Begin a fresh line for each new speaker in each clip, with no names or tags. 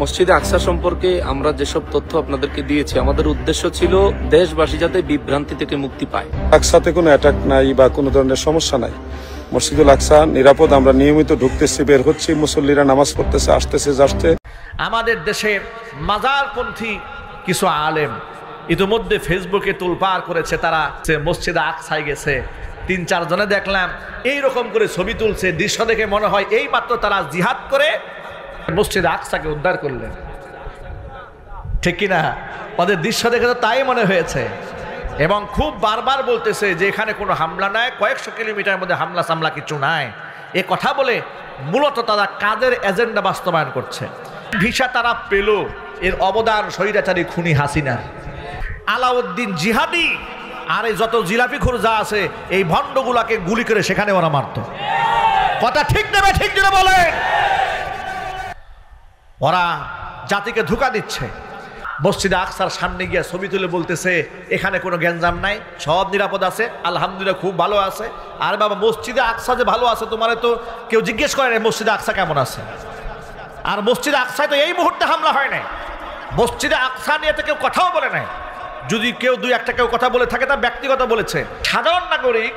মসজিদে আকসা সম্পর্কে আমরা যেসব তথ্য আপনাদেরকে দিয়েছি, আমাদের উদ্দেশ্য ছিল দেশবাসী যাতে বিভ্রান্তি থেকে মুক্তি পায়।
আকসাতে কোনো অ্যাটাক নাই বা কোনো ধরনের সমস্যা নাই। মসজিদুল আকসা নিরাপদ, আমরা নিয়মিত ঢুকতেছি, বের হচ্ছি, মুসল্লিরা নামাজ পড়তেছে, আসতেছে যাচ্ছে।
আমাদের দেশে মাজারপন্থী কিছু আলেম ইতিমধ্যে ফেসবুকে তোলপাড় করেছে, তারা মসজিদে আকসায় গেছে, ৩-৪ জনে দেখলাম এইরকম করে ছবি তুলছে। দৃশ্য দেখে মনে হয় এই মাত্র তারা জিহাদ করে মসজিদে আকসাকে উদ্ধার করলেন, ঠিক কিনা? ওদের দৃশ্য দেখে তো তাই মনে হয়েছে, এবং খুব বারবার বলতেছে যে এখানে কোনো হামলা নাই, কয়েকশো কিলোমিটার মধ্যে হামলা সামলা কিছু নাই। এ কথা বলে মূলত তারা কাদের এজেন্ডা বাস্তবায়ন করছে। ভিসা তারা পেল, এর অবদান স্বৈরাচারী খুনি হাসিনা, আলাউদ্দিন জিহাদি আর এই যত জিলাপি খুরজা আছে, এই ভণ্ডগুলাকে গুলি করে সেখানে ওরা মারত। কথা ঠিক নেবে, ঠিক জন্য বলেন। ওরা জাতিকে ধোঁকা দিচ্ছে। মসজিদে আকসার সামনে গিয়ে ছবি তুলে বলতেছে এখানে কোনো গ্যাঞ্জাম নাই, সব নিরাপদ আছে, আলহামদুলিল্লাহ খুব ভালো আছে। আর বাবা, মসজিদে আকসা যে ভালো আছে তোমার তো কেউ জিজ্ঞেস করে মসজিদে আকসা কেমন আছে? আর মসজিদে আকসায় তো এই মুহূর্তে হামলা হয় নাই, মসজিদে আকসা নিয়ে তো কেউ কথাও বলে নাই। যদি কেউ দুই একটা কেউ কথা বলে থাকে তা ব্যক্তিগত বলেছে। সাধারণ নাগরিক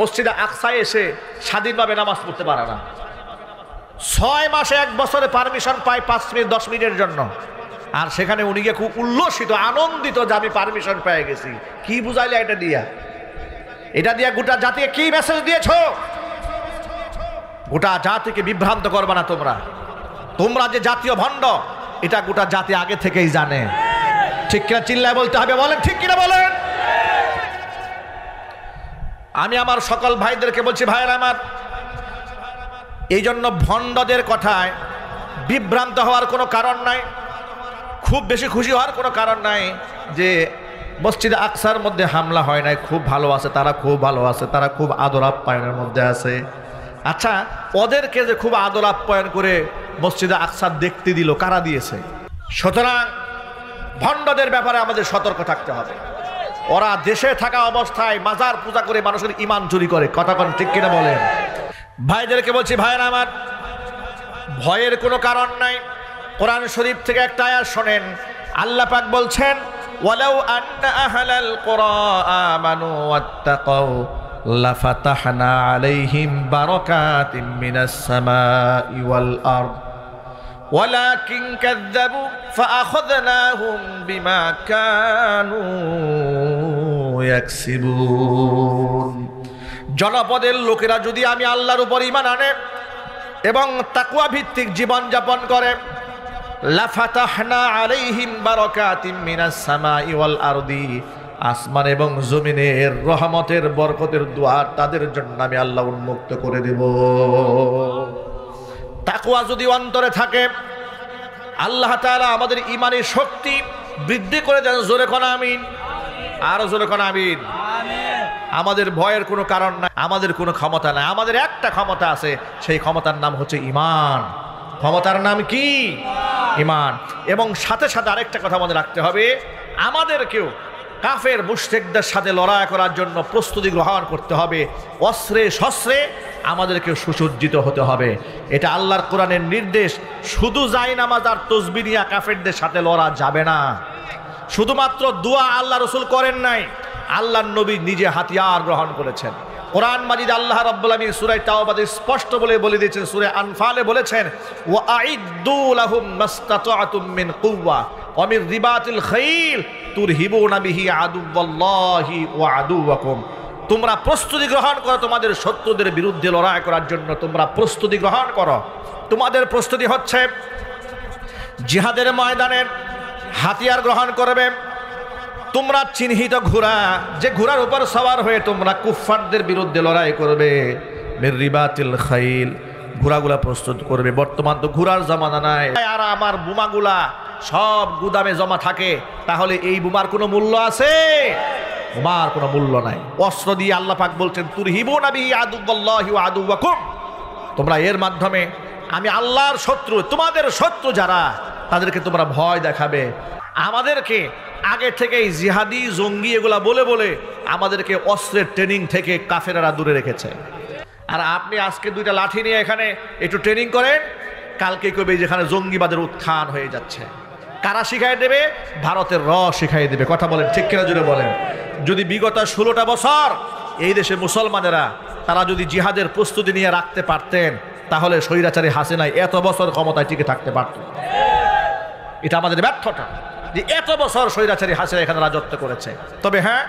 মসজিদে আকসায় এসে স্বাধীনভাবে নামাজ পড়তে পারে না। 6 মাসে 1 বছরে পারমিশন পায় 5 মিনিট 10 মিনিটের জন্য, আর সেখানে উনি গিয়ে খুব উল্লসিত আনন্দিত যে আমি পারমিশন পেয়ে গেছি। কি বুঝাইলে এটা দিয়া? এটা দিয়া গোটা জাতিকে কি মেসেজ দিয়েছ? গোটা জাতিকে বিভ্রান্ত করবে না তোমরা। তোমরা যে জাতীয় ভণ্ড এটা গোটা জাতি আগে থেকেই জানে, ঠিক কিনা? চিল্লায় বলতে হবে, বলেন ঠিক কিনা বলেন। আমি আমার সকল ভাইদেরকে বলছি, ভাইয়ের আমার, এই জন্য ভণ্ডদের কথায় বিভ্রান্ত হওয়ার কোনো কারণ নাই, খুব বেশি খুশি হওয়ার কোনো কারণ নাই যে মসজিদে আকসার মধ্যে হামলা হয় নাই, খুব ভালো আছে তারা, খুব ভালো আছে তারা, খুব আদর আপ্যায়নের মধ্যে আছে। আচ্ছা, ওদেরকে যে খুব আদর আপ্যায়ন করে মসজিদে আকসার দেখতে দিল, কারা দিয়েছে? সুতরাং ভণ্ডদের ব্যাপারে আমাদের সতর্ক থাকতে হবে। ওরা দেশে থাকা অবস্থায় মাজার পূজা করে মানুষের ঈমান চুরি করে। কথা কোন ঠিক কিনা বলেন? ভাইদেরকে বলছি, ভাইয়েরা আমার, ভয়ের কোনো কারণ নাই। কোরআন শরীফ থেকে একটা আয়াত শোনেন, আল্লাহ পাক বলছেন, ওয়ালাউ আন্না আহলাল কুরা আমানু ওয়াত্তাকাউ লাফাতাহনা আলাইহিম বারাকাতিম মিনাস সামাই ওয়াল আরদ ওয়ালাকিন কাযযাবু ফাআখাযনাহুম বিমা কানু ইয়াকসিবুন। জনপদের লোকেরা যদি আমি আল্লাহর উপর ঈমান আনে এবং তাকওয়া ভিত্তিক জীবন যাপন করে, লাফাতাহনা আলাইহিম বারাকাতিম মিনাস সামাই ওয়াল আরদি, আসমান এবং জমিনের রহমতের বরকতের দুয়ার তাদের জন্য আমি আল্লাহ উন্মুক্ত করে দেব। তাকওয়া যদি অন্তরে থাকে, আল্লাহ তাআলা আমাদের ঈমানের শক্তি বৃদ্ধি করে দেন। জোরে কোন আমিন, আর জোরে কোন আমিন। আমাদের ভয়ের কোনো কারণ নাই, আমাদের কোনো ক্ষমতা নাই। আমাদের একটা ক্ষমতা আছে, সেই ক্ষমতার নাম হচ্ছে ঈমান। ক্ষমতার নাম কি? ঈমান। এবং সাথে সাথে আরেকটা কথা মনে রাখতে হবে, আমাদেরকেও কাফের মুশরিকদের সাথে লড়াই করার জন্য প্রস্তুতি গ্রহণ করতে হবে। অস্ত্রে শস্ত্রে আমাদেরকে সুসজ্জিত হতে হবে। এটা আল্লাহর কোরআনের নির্দেশ। শুধু জায়নামাজ আর তাসবিহ নিয়ে কাফেরদের সাথে লড়া যাবে না। শুধুমাত্র দোয়া আল্লাহ রাসূল করেন নাই, আল্লাহর নবী নিজে হাতিয়ার গ্রহণ করেছেন। কোরআন মাজিদ আল্লাহ রাব্বুল আলামিন সূরা তাওবাতে স্পষ্ট বলে দিয়েছেন, সূরা আনফালে বলেছেন, ওয়া আইদ্দু লাহুম মাসতাতা'তুম মিন কুওয়া ওয়া মিন রিবাতিল খাইল তুরহিবুনা বিহি আদুওয়াল্লাহি ওয়া আদুওয়াকুম। তোমরা প্রস্তুতি গ্রহণ করো তোমাদের শত্রুদের বিরুদ্ধে লড়াই করার জন্য। তোমরা প্রস্তুতি গ্রহণ করো। তোমাদের প্রস্তুতি হচ্ছে জিহাদের ময়দানে হাতিয়ার গ্রহণ করবে। তোমরা চিহ্নিত ঘোড়া, যে ঘোড়ার উপর সওয়ার হয়ে তোমরা কুফফারদের বিরুদ্ধে লড়াই করবে। মির রিবাতিল খাইল, ঘোড়াগুলা প্রস্তুত করবে। বর্তমান তো ঘোড়ার জামানা নাই। আর আমার বোমাগুলা সব গুদামে জমা থাকে, তাহলে এই বোমার কোনো মূল্য আছে? বোমার কোনো মূল্য নাই। অস্ত্র দিয়ে আল্লাহ পাক বলছেন, তুরহিবুনা বিহি আদুওয়াল্লাহি ওয়া আদুওয়াকুম। তোমরা এর মাধ্যমে আমি আল্লাহর শত্রু, তোমাদের শত্রু যারা, তাদেরকে তোমরা ভয় দেখাবে। আমাদেরকে আগে থেকেই জিহাদি জঙ্গি এগুলা বলে বলে আমাদেরকে অস্ত্রের ট্রেনিং থেকে কাফেররা দূরে রেখেছে। আর আপনি আজকে 2টা লাঠি নিয়ে এখানে একটু ট্রেনিং করেন, কালকে কবে যেখানে জঙ্গিবাদের উত্থান হয়ে যাচ্ছে। কারা শিখাই দেবে? ভারতের শিখাই দেবে। কথা বলেন ঠিক কিনা জুড়ে বলেন। যদি বিগত 16টা বছর এই দেশে মুসলমানেরা তারা যদি জিহাদের প্রস্তুতি নিয়ে রাখতে পারতেন, তাহলে স্বৈরাচারী হাসিনা এত বছর ক্ষমতায় টিকে থাকতে পারত। এটা আমাদের ব্যর্থতা যে এত বছর স্বৈরাচারী হাসিনা এখানে রাজত্ব করেছে। তবে হ্যাঁ,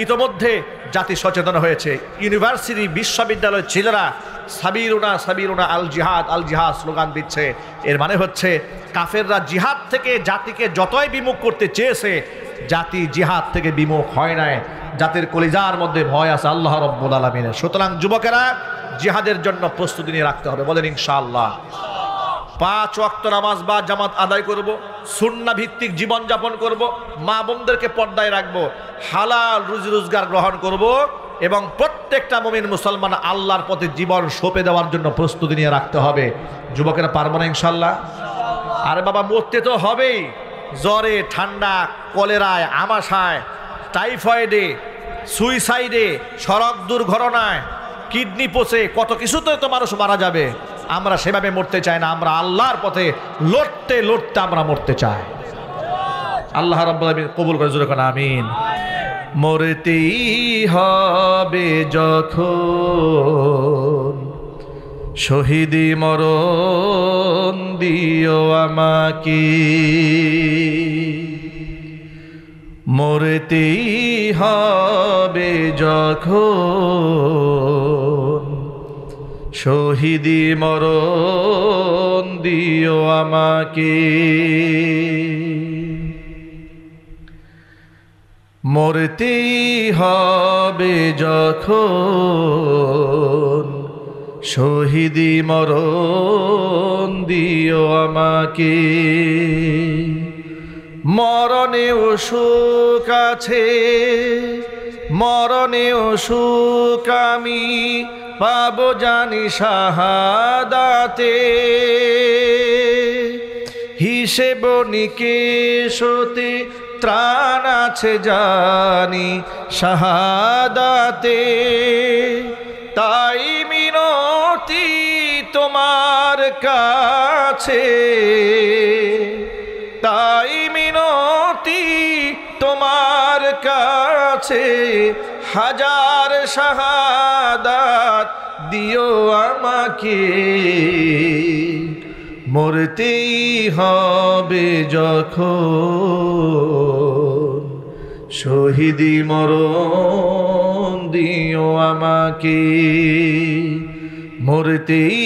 ইতোমধ্যে জাতি সচেতন হয়েছে। ইউনিভার্সিটি বিশ্ববিদ্যালয়ের ছেলেরা সাবিরুনা সাবিরুনা আল জিহাদ স্লোগান দিচ্ছে। এর মানে হচ্ছে কাফেররা জিহাদ থেকে জাতিকে যতই বিমুখ করতে চেয়েছে, জাতি জিহাদ থেকে বিমুখ হয় নাই। জাতির কলিজার মধ্যে ভয় আছে আল্লাহ রাব্বুল আলামিনের। সুতরাং যুবকেরা জিহাদের জন্য প্রস্তুতি নিয়ে রাখতে হবে। বলেন ইনশাআল্লাহ। 5 ওয়াক্ত নামাজ বা জামাত আদায় করব, সুন্নাহ ভিত্তিক জীবন যাপন করব, মা বোনদেরকে পর্দায় রাখব, হালাল রুজি রোজগার গ্রহণ করব এবং প্রত্যেকটা মুমিন মুসলমান আল্লাহর পথে জীবন সঁপে দেওয়ার জন্য প্রস্তুতি নিয়ে রাখতে হবে। যুবকেরা পারবো না ইনশাআল্লাহ? আরে বাবা, মরতে তো হবেই। জ্বরে, ঠান্ডা, কলেরায়, আমাশায়, টাইফয়েডে, সুইসাইডে, সড়ক দুর্ঘটনায়, কিডনি পচে, কত কিছুতে তো মানুষ মারা যাবে। আমরা সেভাবে মরতে চাই না। আমরা আল্লাহর পথে লড়তে লড়তে আমরা মরতে চাই। আল্লাহ রাব্বুল আলামিন কবুল করে জোরে কোন আমিন। মরতেই হবে যখন শহীদি মরণ দিও আমাকে, মরতেই হবে যখন শহীদি মরণ দিও আমাকে, মরতেই হবে যখন শহীদি মরণ দিও আমাকে, মরণেও সুখ আছে, মরণেও সুখ আমি পাবো জানি শাহাদাতে, হিসেব নিকেশতে ত্রাণ আছে জানি শাহাদাতে, তাই মিনতি তোমার কাছে, তাই মিনতি তোমার কাছে, হাজার শাহাদাত দিও আমাকে, মরতেই হবে যখন শহীদি মরণ দিও আমাকে, মরতেই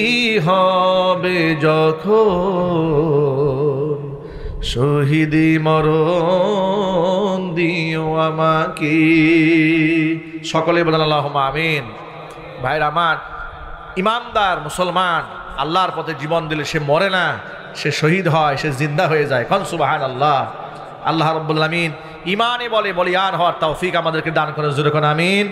হবে যখন শহীদি মরণ দিও আমাকে। সকলে বলেন আল্লাহুম্মা আমিন। ভাইরা আমার, ইমানদার মুসলমান আল্লাহর পথে জীবন দিলে সে মরে না, সে শহীদ হয়, সে জিন্দা হয়ে যায়। কোন সুবহানাল্লাহ। আল্লাহ রাব্বুল আলামিন ইমানে বলে বলিয়ান হওয়ার তৌফিক আমাদেরকে দান করে জোরে কোন আমিন।